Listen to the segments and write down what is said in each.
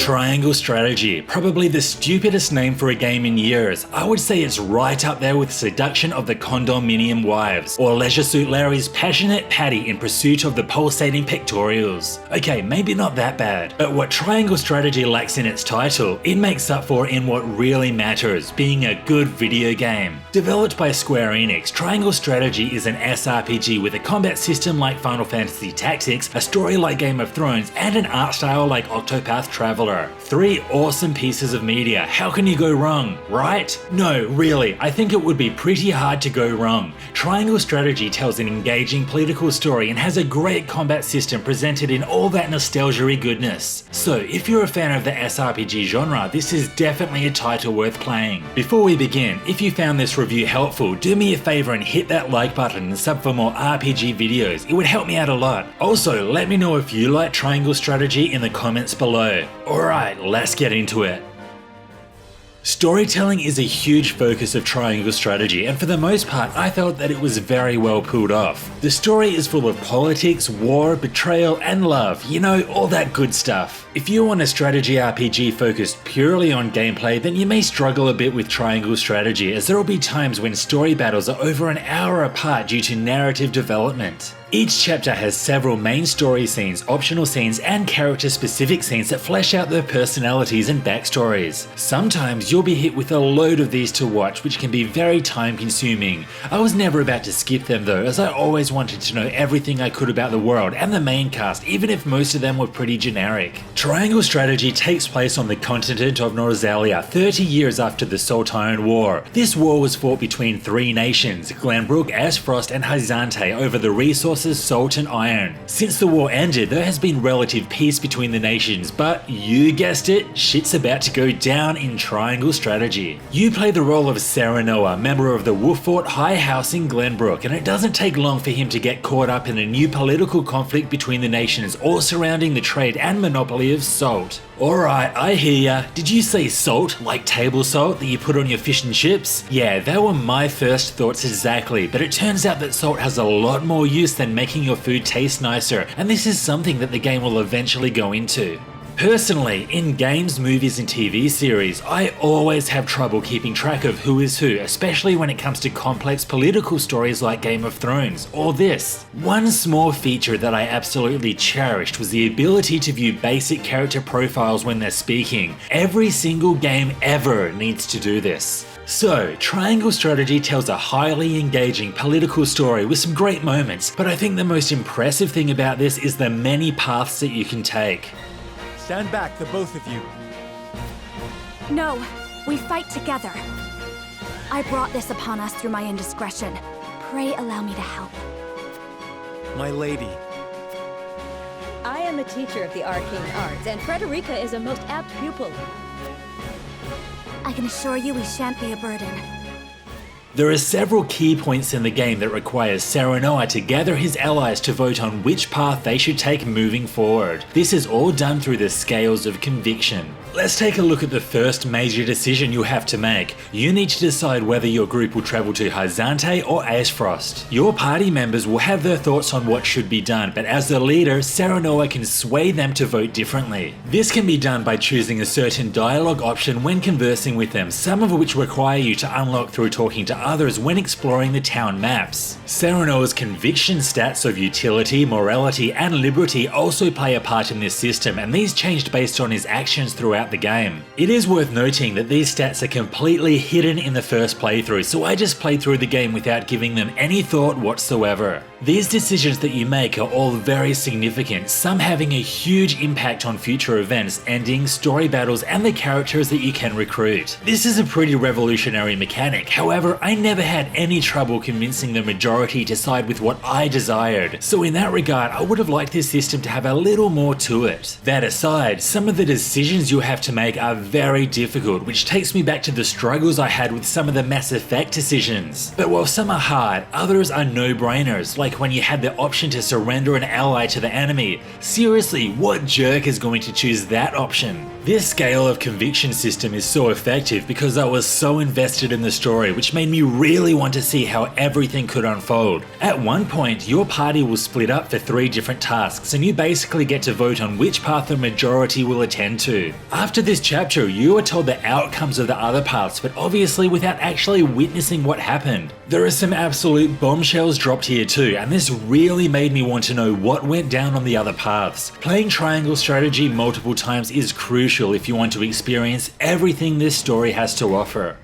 Triangle Strategy, probably the stupidest name for a game in years. I would say it's right up there with Seduction of the Condominium Wives, or Leisure Suit Larry's passionate Patty in pursuit of the pulsating pectorials. Okay, maybe not that bad, but what Triangle Strategy lacks in its title, it makes up for in what really matters, being a good video game. Developed by Square Enix, Triangle Strategy is an SRPG with a combat system like Final Fantasy Tactics, a story like Game of Thrones, and an art style like Octopath Traveler. 3 awesome pieces of media, how can you go wrong, right? No, really, I think it would be pretty hard to go wrong. Triangle Strategy tells an engaging political story and has a great combat system presented in all that nostalgia-y goodness. So if you're a fan of the SRPG genre, this is definitely a title worth playing. Before we begin, if you found this review helpful, do me a favor and hit that like button and sub for more RPG videos, it would help me out a lot. Also, let me know if you like Triangle Strategy in the comments below. Alright, let's get into it. Storytelling is a huge focus of Triangle Strategy, and for the most part I felt that it was very well pulled off. The story is full of politics, war, betrayal and love, you know, all that good stuff. If you want a strategy RPG focused purely on gameplay, then you may struggle a bit with Triangle Strategy, as there will be times when story battles are over an hour apart due to narrative development. Each chapter has several main story scenes, optional scenes, and character-specific scenes that flesh out their personalities and backstories. Sometimes you'll be hit with a load of these to watch, which can be very time-consuming. I was never about to skip them though, as I always wanted to know everything I could about the world and the main cast, even if most of them were pretty generic. Triangle Strategy takes place on the continent of Nostagiaey, 30 years after the Sultan War. This war was fought between 3 nations, Glenbrook, Aesfrost, and Hyzante, over the resources salt and iron. Since the war ended, there has been relative peace between the nations, but you guessed it, shit's about to go down in Triangle Strategy. You play the role of Serenoa, member of the Wolffort High House in Glenbrook, and it doesn't take long for him to get caught up in a new political conflict between the nations, all surrounding the trade and monopoly of salt. Alright, I hear ya. Did you say salt, like table salt that you put on your fish and chips? Yeah, that were my first thoughts exactly, but it turns out that salt has a lot more use than making your food taste nicer, and this is something that the game will eventually go into. Personally, in games, movies and TV series, I always have trouble keeping track of who is who, especially when it comes to complex political stories like Game of Thrones, or this. One small feature that I absolutely cherished was the ability to view basic character profiles when they're speaking. Every single game ever needs to do this. So, Triangle Strategy tells a highly engaging political story with some great moments, but I think the most impressive thing about this is the many paths that you can take. Stand back, the both of you. No, we fight together. I brought this upon us through my indiscretion. Pray allow me to help. My lady. I am a teacher of the arcane arts, and Frederica is a most apt pupil. I can assure you we shan't be a burden. There are several key points in the game that requires Serenoa to gather his allies to vote on which path they should take moving forward. This is all done through the scales of conviction. Let's take a look at the first major decision you have to make. You need to decide whether your group will travel to Hyzante or Aesfrost. Your party members will have their thoughts on what should be done, but as the leader, Serenoa can sway them to vote differently. This can be done by choosing a certain dialogue option when conversing with them, some of which require you to unlock through talking to others when exploring the town maps. Serenoa's conviction stats of utility, morality, and liberty also play a part in this system, and these changed based on his actions throughout the game. It is worth noting that these stats are completely hidden in the first playthrough, so I just played through the game without giving them any thought whatsoever. These decisions that you make are all very significant, some having a huge impact on future events, endings, story battles, and the characters that you can recruit. This is a pretty revolutionary mechanic, however, I never had any trouble convincing the majority to side with what I desired, so in that regard I would have liked this system to have a little more to it. That aside, some of the decisions you have to make are very difficult, which takes me back to the struggles I had with some of the Mass Effect decisions. But while some are hard, others are no-brainers, like like when you had the option to surrender an ally to the enemy. Seriously, what jerk is going to choose that option? This scale of conviction system is so effective because I was so invested in the story, which made me really want to see how everything could unfold. At one point, your party will split up for 3 different tasks, and you basically get to vote on which path the majority will attend to. After this chapter, you are told the outcomes of the other paths, but obviously without actually witnessing what happened. There are some absolute bombshells dropped here too, and this really made me want to know what went down on the other paths. Playing triangle strategy multiple times is crucial if you want to experience everything this story has to offer.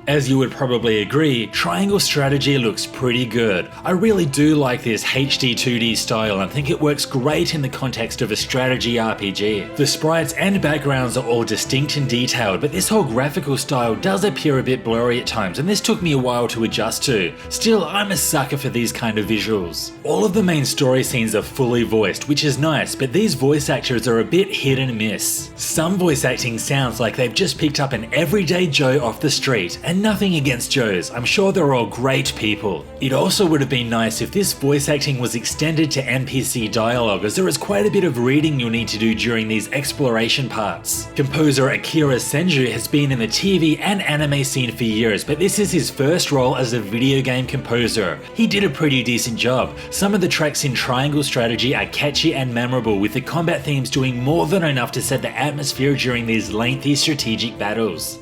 As you would probably agree, triangle strategy looks pretty good. I really do like this HD 2D style and think it works great in the context of a strategy RPG. The sprites and backgrounds are all distinct and detailed, but this whole graphical style does appear a bit blurry at times, and this took me a while to adjust to. Still, I'm a sucker for these kind of visuals. All of the main story scenes are fully voiced, which is nice, but these voice actors are a bit hit and miss. Some voice acting sounds like they've just picked up an everyday Joe off the street, and nothing against Joes, I'm sure they're all great people. It also would have been nice if this voice acting was extended to NPC dialogue, as there is quite a bit of reading you'll need to do during these exploration parts. Composer Akira Senju has been in the TV and anime scene for years, but this is his first role as a video game composer. He did a pretty decent job. Some of the tracks in Triangle Strategy are catchy and memorable, with the combat themes doing more than enough to set the atmosphere during these lengthy strategic battles.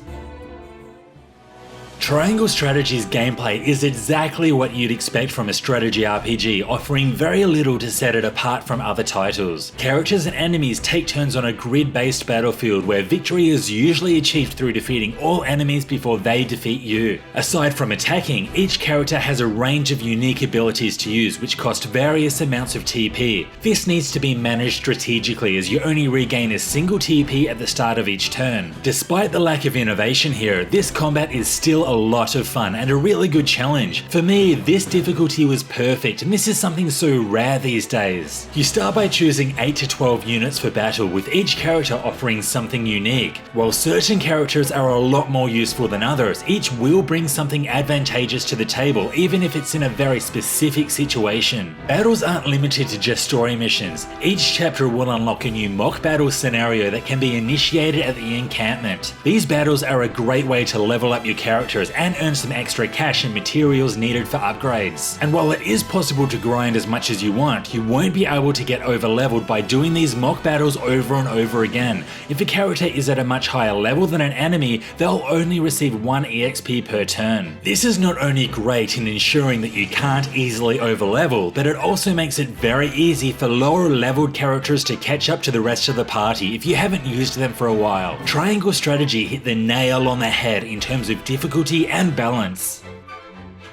Triangle Strategy's gameplay is exactly what you'd expect from a strategy RPG, offering very little to set it apart from other titles. Characters and enemies take turns on a grid-based battlefield where victory is usually achieved through defeating all enemies before they defeat you. Aside from attacking, each character has a range of unique abilities to use, which cost various amounts of TP. This needs to be managed strategically, as you only regain a single TP at the start of each turn. Despite the lack of innovation here, this combat is still a lot of fun and a really good challenge. For me, this difficulty was perfect, and this is something so rare these days. You start by choosing 8 to 12 units for battle, with each character offering something unique. While certain characters are a lot more useful than others, each will bring something advantageous to the table, even if it's in a very specific situation. Battles aren't limited to just story missions. Each chapter will unlock a new mock battle scenario that can be initiated at the encampment. These battles are a great way to level up your characters and earn some extra cash and materials needed for upgrades. And while it is possible to grind as much as you want, you won't be able to get over leveled by doing these mock battles over and over again. If a character is at a much higher level than an enemy, they'll only receive 1 EXP per turn. This is not only great in ensuring that you can't easily over level, but it also makes it very easy for lower leveled characters to catch up to the rest of the party if you haven't used them for a while. Triangle Strategy hit the nail on the head in terms of difficulty and balance.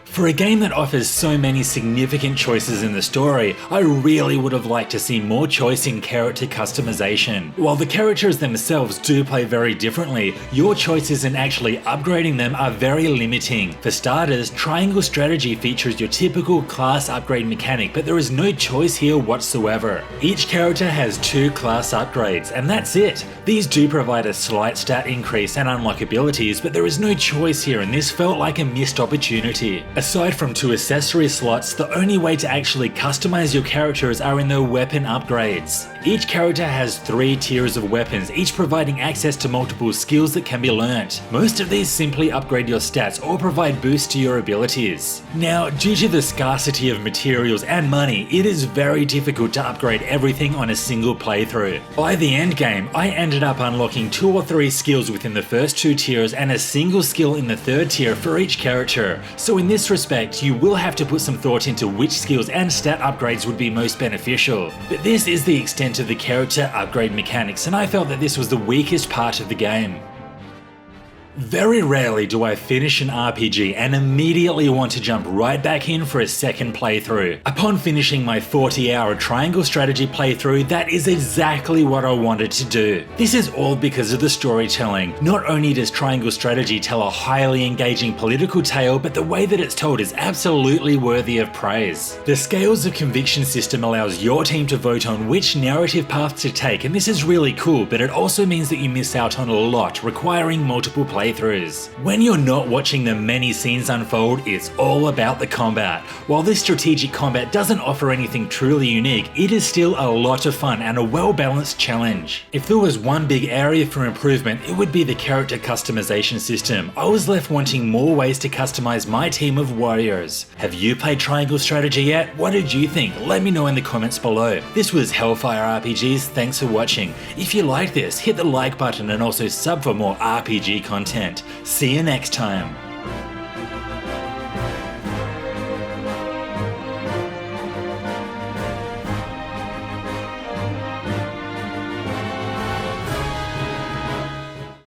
For a game that offers so many significant choices in the story, I really would have liked to see more choice in character customization. While the characters themselves do play very differently, your choices in actually upgrading them are very limiting. For starters, Triangle Strategy features your typical class upgrade mechanic, but there is no choice here whatsoever. Each character has 2 class upgrades, and that's it. These do provide a slight stat increase and unlock abilities, but there is no choice here, and this felt like a missed opportunity. Aside from 2 accessory slots, the only way to actually customize your characters are in their weapon upgrades. Each character has 3 tiers of weapons, each providing access to multiple skills that can be learnt. Most of these simply upgrade your stats or provide boosts to your abilities. Now, due to the scarcity of materials and money, it is very difficult to upgrade everything on a single playthrough. By the end game, I ended up unlocking 2 or 3 skills within the first 2 tiers and a single skill in the 3rd tier for each character. So in this respect, you will have to put some thought into which skills and stat upgrades would be most beneficial. But this is the extent of the character upgrade mechanics, and I felt that this was the weakest part of the game. Very rarely do I finish an RPG and immediately want to jump right back in for a second playthrough. Upon finishing my 40-hour Triangle Strategy playthrough, that is exactly what I wanted to do. This is all because of the storytelling. Not only does Triangle Strategy tell a highly engaging political tale, but the way that it's told is absolutely worthy of praise. The Scales of Conviction system allows your team to vote on which narrative path to take, and this is really cool, but it also means that you miss out on a lot, requiring multiple playthroughs. playthroughs. When you're not watching the many scenes unfold, it's all about the combat. While this strategic combat doesn't offer anything truly unique, it is still a lot of fun and a well-balanced challenge. If there was one big area for improvement, it would be the character customization system. I was left wanting more ways to customize my team of warriors. Have you played Triangle Strategy yet? What did you think? Let me know in the comments below. This was Hellfire RPGs, thanks for watching. If you like this, hit the like button and also sub for more RPG content. See you next time.